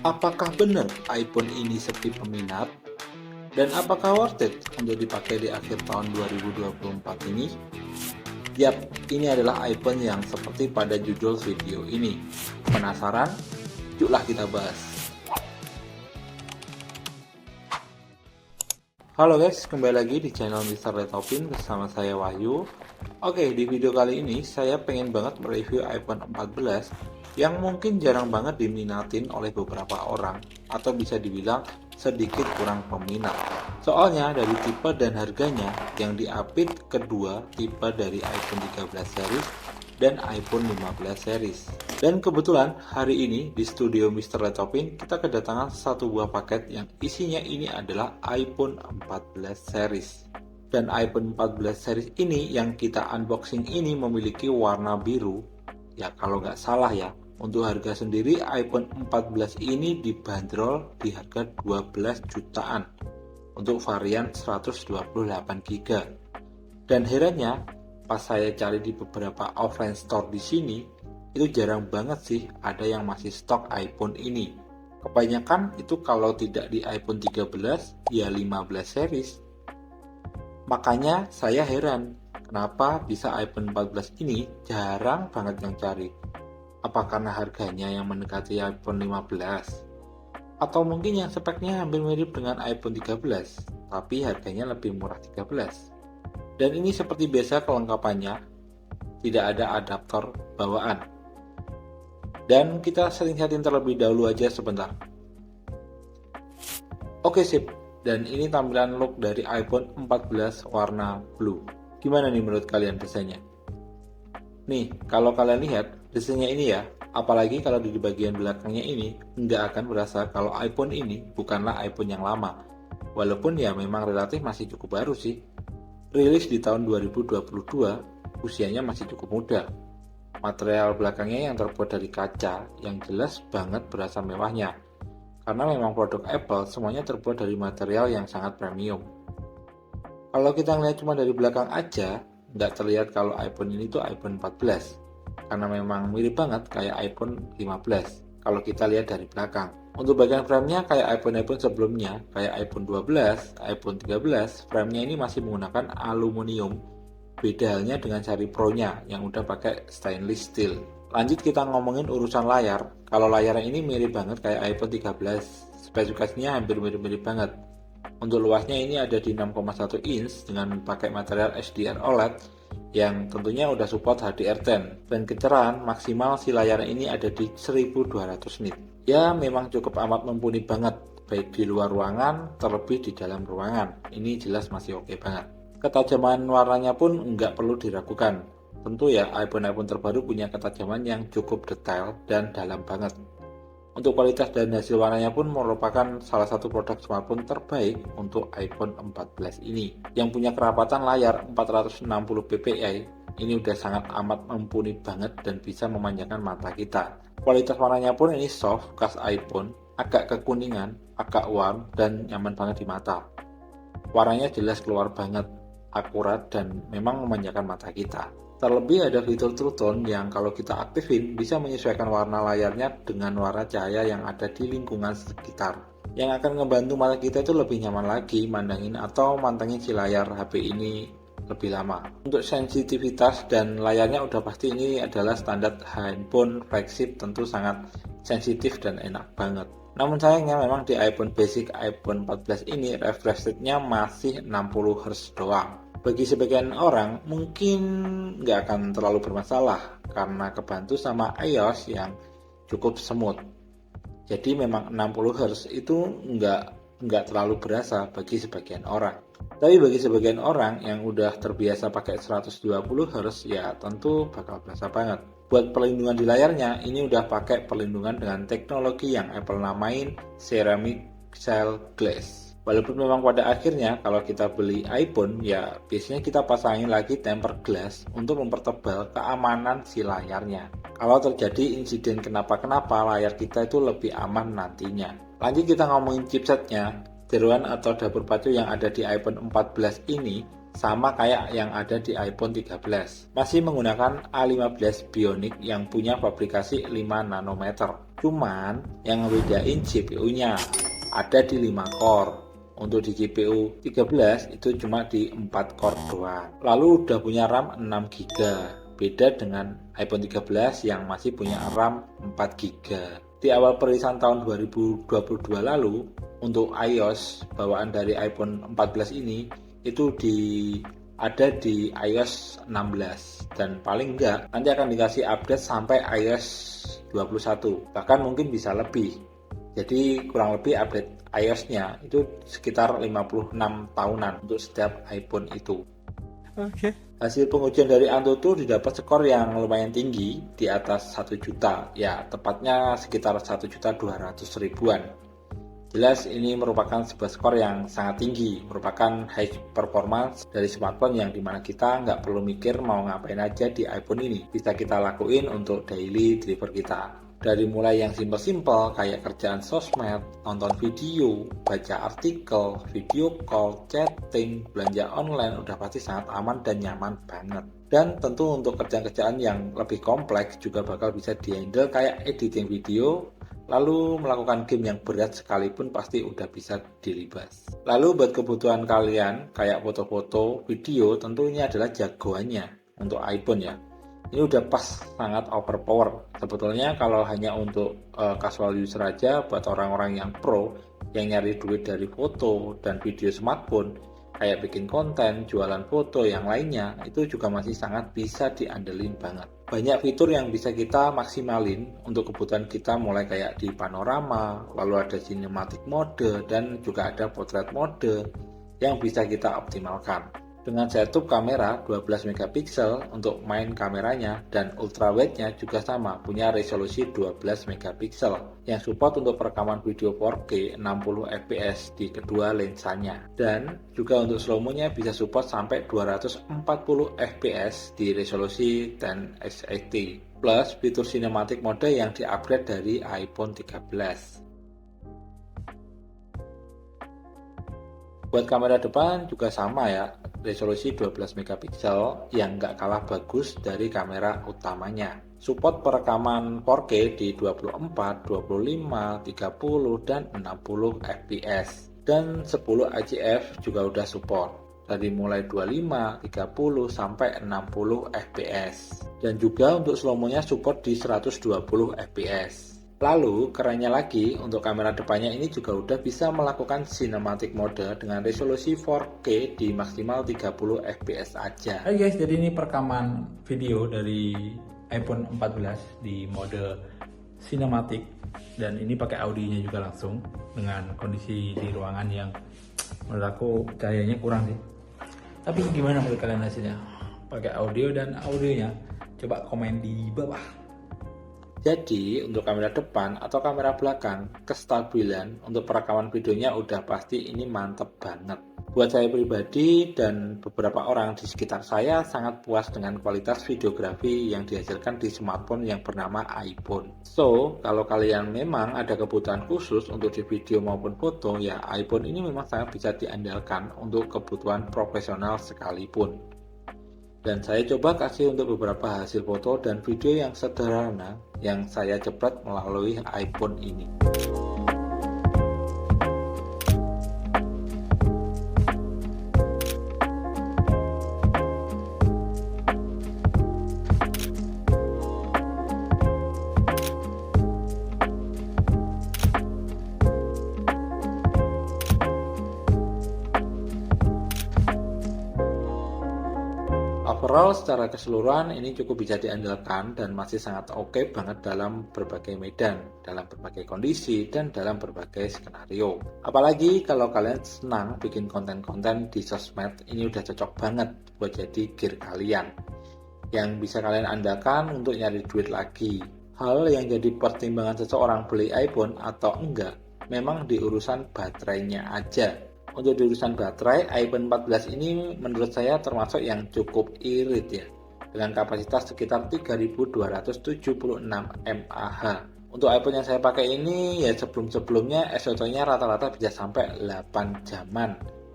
Apakah benar iPhone ini sepi peminat? Dan apakah worth it untuk dipakai di akhir tahun 2024 ini? Yap, ini adalah iPhone yang seperti pada judul video ini. Penasaran? Yuklah kita bahas. Halo guys, kembali lagi di channel Mr. Letopin bersama saya Wahyu. Oke, di video kali ini saya pengen banget mereview iPhone 14 yang mungkin jarang banget diminatin oleh beberapa orang, atau bisa dibilang sedikit kurang peminat. Soalnya dari tipe dan harganya yang diapit kedua tipe dari iPhone 13 series dan iPhone 15 series. Dan kebetulan hari ini di studio Mr. Letopin kita kedatangan satu buah paket yang isinya ini adalah iPhone 14 series. Dan iPhone 14 series ini yang kita unboxing ini memiliki warna biru. Ya kalau nggak salah ya, untuk harga sendiri iPhone 14 ini dibanderol di harga 12 jutaan untuk varian 128GB. Dan herannya, pas saya cari di beberapa offline store di sini, itu jarang banget sih ada yang masih stok iPhone ini. Kebanyakan itu kalau tidak di iPhone 13, ya 15 series. Makanya saya heran, kenapa bisa iPhone 14 ini jarang banget yang cari. Apa karena harganya yang mendekati iPhone 15? Atau mungkin yang speknya hampir mirip dengan iPhone 13, tapi harganya lebih murah 13. Dan ini seperti biasa kelengkapannya, tidak ada adaptor bawaan. Dan kita setting-setting terlebih dahulu aja sebentar. Oke sip, dan ini tampilan look dari iPhone 14 warna blue. Gimana nih menurut kalian desainnya? Nih, kalau kalian lihat desainnya ini ya, apalagi kalau di bagian belakangnya ini, nggak akan berasa kalau iPhone ini bukanlah iPhone yang lama. Walaupun ya memang relatif masih cukup baru sih. Rilis di tahun 2022, usianya masih cukup muda. Material belakangnya yang terbuat dari kaca, yang jelas banget berasa mewahnya. Karena memang produk Apple semuanya terbuat dari material yang sangat premium. Kalau kita ngeliat cuma dari belakang aja, nggak terlihat kalau iPhone ini tuh iPhone 14. Karena memang mirip banget kayak iPhone 15 kalau kita lihat dari belakang. Untuk bagian framenya kayak iPhone sebelumnya, kayak iPhone 12, iPhone 13, framenya ini masih menggunakan aluminium. Beda halnya dengan seri Pro-nya yang udah pakai stainless steel. Lanjut kita ngomongin urusan layar. Kalau layarnya ini mirip banget kayak iPhone 13, spesifikasinya hampir mirip-mirip banget. Untuk luasnya ini ada di 6,1 inch dengan pakai material HDR OLED yang tentunya udah support HDR10, dan kecerahan maksimal si layar ini ada di 1200 nit. Ya memang cukup amat mumpuni banget, baik di luar ruangan terlebih di dalam ruangan. Ini jelas masih oke banget. Ketajaman warnanya pun nggak perlu diragukan. Tentu ya iPhone terbaru punya ketajaman yang cukup detail dan dalam banget. Untuk kualitas dan hasil warnanya pun merupakan salah satu produk smartphone terbaik untuk iPhone 14 ini. Yang punya kerapatan layar 460 ppi, ini udah sangat amat mumpuni banget dan bisa memanjakan mata kita. Kualitas warnanya pun ini soft, khas iPhone, agak kekuningan, agak warm, dan nyaman banget di mata. Warnanya jelas keluar banget, akurat, dan memang memanjakan mata kita. Terlebih ada fitur True Tone yang kalau kita aktifin bisa menyesuaikan warna layarnya dengan warna cahaya yang ada di lingkungan sekitar, yang akan ngebantu mata kita itu lebih nyaman lagi mandangin atau mantengin si layar HP ini lebih lama. Untuk sensitivitas dan layarnya udah pasti ini adalah standar handphone flagship, tentu sangat sensitif dan enak banget. Namun sayangnya memang di iPhone basic iPhone 14 ini refresh rate-nya masih 60Hz doang. Bagi sebagian orang mungkin nggak akan terlalu bermasalah karena kebantu sama iOS yang cukup smooth. Jadi memang 60Hz itu nggak terlalu berasa bagi sebagian orang. Tapi bagi sebagian orang yang udah terbiasa pakai 120Hz ya tentu bakal berasa banget. Buat perlindungan di layarnya ini udah pakai perlindungan dengan teknologi yang Apple namain Ceramic Shield Glass. Walaupun memang pada akhirnya kalau kita beli iPhone ya biasanya kita pasangin lagi tempered glass untuk mempertebal keamanan si layarnya. Kalau terjadi insiden kenapa-kenapa layar kita itu lebih aman nantinya. Lanjut kita ngomongin chipsetnya. Jeroan atau dapur pacu yang ada di iPhone 14 ini sama kayak yang ada di iPhone 13. Masih menggunakan A15 Bionic yang punya fabrikasi 5 nanometer. Cuman yang ngebedain GPU-nya ada di 5 core. Untuk di GPU 13 itu cuma di 4 core doang. Lalu udah punya RAM 6 GB. Beda dengan iPhone 13 yang masih punya RAM 4 GB. Di awal perilisan tahun 2022 lalu, untuk iOS bawaan dari iPhone 14 ini itu ada di iOS 16 dan paling enggak nanti akan dikasih update sampai iOS 21, bahkan mungkin bisa lebih. Jadi kurang lebih update iOS-nya itu sekitar 56 tahunan untuk setiap iPhone itu. Oke. Hasil pengujian dari Antutu didapat skor yang lumayan tinggi, di atas 1 juta, ya tepatnya sekitar 1.200.000-an. Jelas ini merupakan sebuah skor yang sangat tinggi, merupakan high performance dari smartphone yang dimana kita nggak perlu mikir mau ngapain aja di iPhone ini. Bisa kita lakuin untuk daily driver kita. Dari mulai yang simple-simple kayak kerjaan sosmed, nonton video, baca artikel, video call, chatting, belanja online udah pasti sangat aman dan nyaman banget. Dan tentu untuk kerjaan-kerjaan yang lebih kompleks juga bakal bisa di-handle kayak editing video, lalu melakukan game yang berat sekalipun pasti udah bisa dilibas. Lalu buat kebutuhan kalian kayak foto-foto, video tentu ini adalah jagoannya untuk iPhone ya. Ini udah pas sangat overpower. Sebetulnya kalau hanya untuk casual user aja, buat orang-orang yang pro yang nyari duit dari foto dan video smartphone, kayak bikin konten, jualan foto yang lainnya, itu juga masih sangat bisa diandelin banget. Banyak fitur yang bisa kita maksimalin untuk kebutuhan kita, mulai kayak di panorama, lalu ada cinematic mode, dan juga ada portrait mode yang bisa kita optimalkan. Dengan setup kamera 12 megapiksel untuk main kameranya, dan ultrawide-nya juga sama, punya resolusi 12 megapiksel yang support untuk perekaman video 4K 60 fps di kedua lensanya. Dan juga untuk slow-mo-nya bisa support sampai 240 fps di resolusi 1080. Plus fitur cinematic mode yang di-upgrade dari iPhone 13. Buat kamera depan juga sama ya, resolusi 12 megapiksel yang nggak kalah bagus dari kamera utamanya. Support perekaman 4K di 24, 25, 30, dan 60 fps. Dan 10 IGF juga udah support, dari mulai 25, 30, sampai 60 fps. Dan juga untuk slow-mo-nya support di 120 fps. Lalu kerennya lagi, untuk kamera depannya ini juga udah bisa melakukan cinematic mode dengan resolusi 4K di maksimal 30 fps aja. Hai guys, jadi ini perekaman video dari iPhone 14 di mode cinematic, dan ini pakai audionya juga langsung dengan kondisi di ruangan yang menurut aku cahayanya kurang sih. Tapi gimana menurut kalian hasilnya? Pakai audio dan audionya? Coba komen di bawah. Jadi untuk kamera depan atau kamera belakang, kestabilan untuk perekaman videonya udah pasti ini mantep banget. Buat saya pribadi dan beberapa orang di sekitar saya sangat puas dengan kualitas videografi yang dihasilkan di smartphone yang bernama iPhone. So, kalau kalian memang ada kebutuhan khusus untuk di video maupun foto, ya iPhone ini memang sangat bisa diandalkan untuk kebutuhan profesional sekalipun. Dan saya coba kasih untuk beberapa hasil foto dan video yang sederhana yang saya cepat melalui iPhone ini. Overall secara keseluruhan ini cukup bisa diandalkan dan masih sangat oke banget dalam berbagai medan, dalam berbagai kondisi, dan dalam berbagai skenario. Apalagi kalau kalian senang bikin konten-konten di sosmed, ini udah cocok banget buat jadi gear kalian yang bisa kalian andalkan untuk nyari duit lagi. Hal yang jadi pertimbangan seseorang beli iPhone atau enggak memang di urusan baterainya aja. Untuk di urusan baterai, iPhone 14 ini menurut saya termasuk yang cukup irit ya, dengan kapasitas sekitar 3276 mAh. Untuk iPhone yang saya pakai ini ya sebelum-sebelumnya SOT-nya rata-rata bisa sampai 8 jaman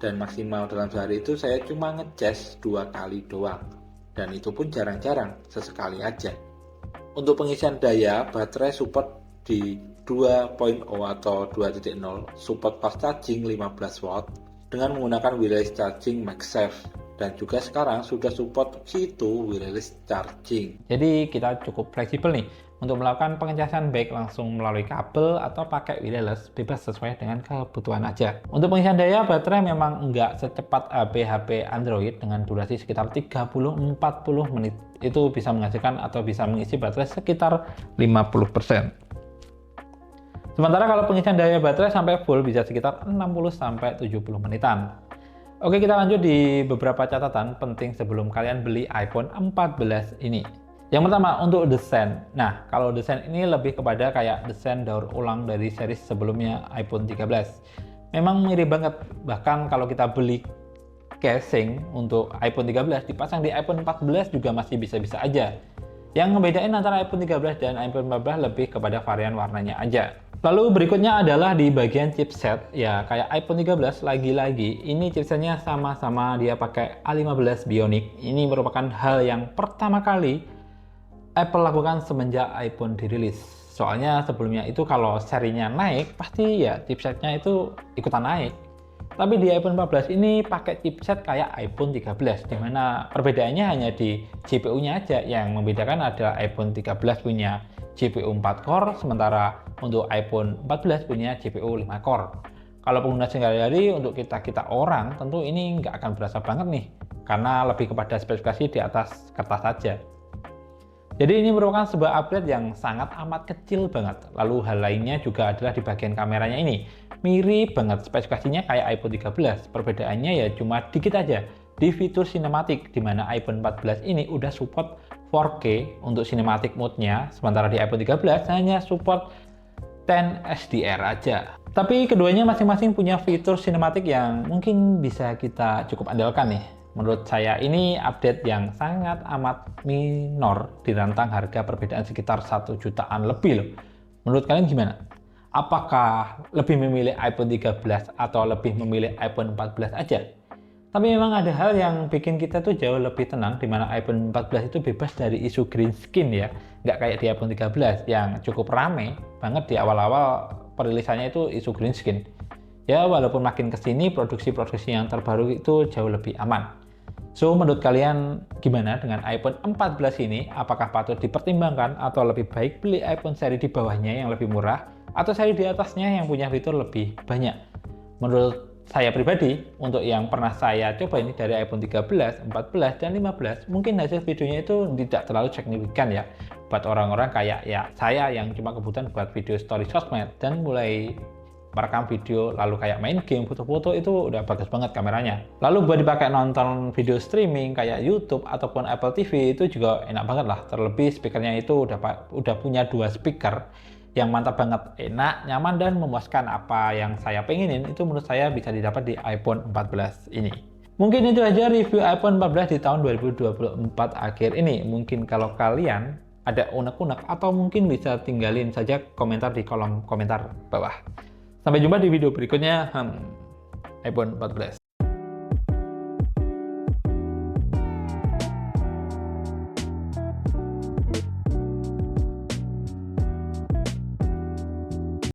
dan maksimal dalam sehari itu saya cuma ngecas 2 kali doang, dan itu pun jarang-jarang, sesekali aja. Untuk pengisian daya, baterai support di 2.0 atau 2.0, support fast charging 15 watt dengan menggunakan wireless charging MagSafe, dan juga sekarang sudah support Qi2 wireless charging. Jadi kita cukup fleksibel nih untuk melakukan pengecasan baik langsung melalui kabel atau pakai wireless, bebas sesuai dengan kebutuhan aja. Untuk pengisian daya, baterai memang nggak secepat HP Android dengan durasi sekitar 30-40 menit. Itu bisa menghasilkan atau bisa mengisi baterai sekitar 50%. Sementara kalau pengisian daya baterai sampai full bisa sekitar 60-70 menitan. Oke, kita lanjut di beberapa catatan penting sebelum kalian beli iPhone 14 ini. Yang pertama, untuk desain. Nah, kalau desain ini lebih kepada kayak desain daur ulang dari series sebelumnya iPhone 13. Memang mirip banget, bahkan kalau kita beli casing untuk iPhone 13 dipasang di iPhone 14 juga masih bisa-bisa aja. Yang ngebedain antara iPhone 13 dan iPhone 14 lebih kepada varian warnanya aja. Lalu berikutnya adalah di bagian chipset. Ya, kayak iPhone 13 lagi-lagi ini chipsetnya sama-sama dia pakai A15 Bionic. Ini merupakan hal yang pertama kali Apple lakukan semenjak iPhone dirilis. Soalnya sebelumnya itu kalau serinya naik, pasti ya chipsetnya itu ikutan naik. Tapi di iPhone 14 ini pakai chipset kayak iPhone 13, dimana perbedaannya hanya di GPU-nya aja. Yang membedakan ada iPhone 13 punya GPU 4 core, sementara untuk iPhone 14 punya GPU 5 core. Kalau pengguna sehari-hari untuk kita orang, tentu ini nggak akan berasa banget nih, karena lebih kepada spesifikasi di atas kertas saja. Jadi ini merupakan sebuah upgrade yang sangat amat kecil banget. Lalu hal lainnya juga adalah di bagian kameranya ini. Mirip banget spesifikasinya kayak iPhone 13. Perbedaannya ya cuma dikit aja di fitur sinematik, di mana iPhone 14 ini udah support 4K untuk cinematic mode-nya, sementara di iPhone 13 hanya support 10 HDR aja. Tapi keduanya masing-masing punya fitur sinematik yang mungkin bisa kita cukup andalkan nih. Menurut saya ini update yang sangat amat minor di rentang harga perbedaan sekitar 1 jutaan lebih loh. Menurut kalian gimana? Apakah lebih memilih iPhone 13 atau lebih memilih iPhone 14 aja? Tapi memang ada hal yang bikin kita tuh jauh lebih tenang, di mana iPhone 14 itu bebas dari isu green skin ya. Nggak kayak di iPhone 13 yang cukup rame banget di awal-awal perilisannya itu isu green skin. Ya walaupun makin kesini produksi-produksi yang terbaru itu jauh lebih aman. So, menurut kalian gimana dengan iPhone 14 ini? Apakah patut dipertimbangkan atau lebih baik beli iPhone seri di bawahnya yang lebih murah atau seri di atasnya yang punya fitur lebih banyak? Menurut saya pribadi, untuk yang pernah saya coba ini dari iPhone 13, 14, dan 15, mungkin hasil videonya itu tidak terlalu signifikan ya. Buat orang-orang kayak ya saya yang cuma kebutuhan buat video story sosmed dan mulai merekam video lalu kayak main game, foto-foto itu udah bagus banget kameranya. Lalu buat dipakai nonton video streaming kayak YouTube ataupun Apple TV itu juga enak banget lah. Terlebih speakernya itu udah punya 2 speaker yang mantap banget, enak, nyaman, dan memuaskan. Apa yang saya pengenin itu menurut saya bisa didapat di iPhone 14 ini. Mungkin itu aja review iPhone 14 di tahun 2024 akhir ini. Mungkin kalau kalian ada unek-unek atau mungkin bisa tinggalin saja komentar di kolom komentar bawah. Sampai jumpa di video berikutnya, iPhone 14.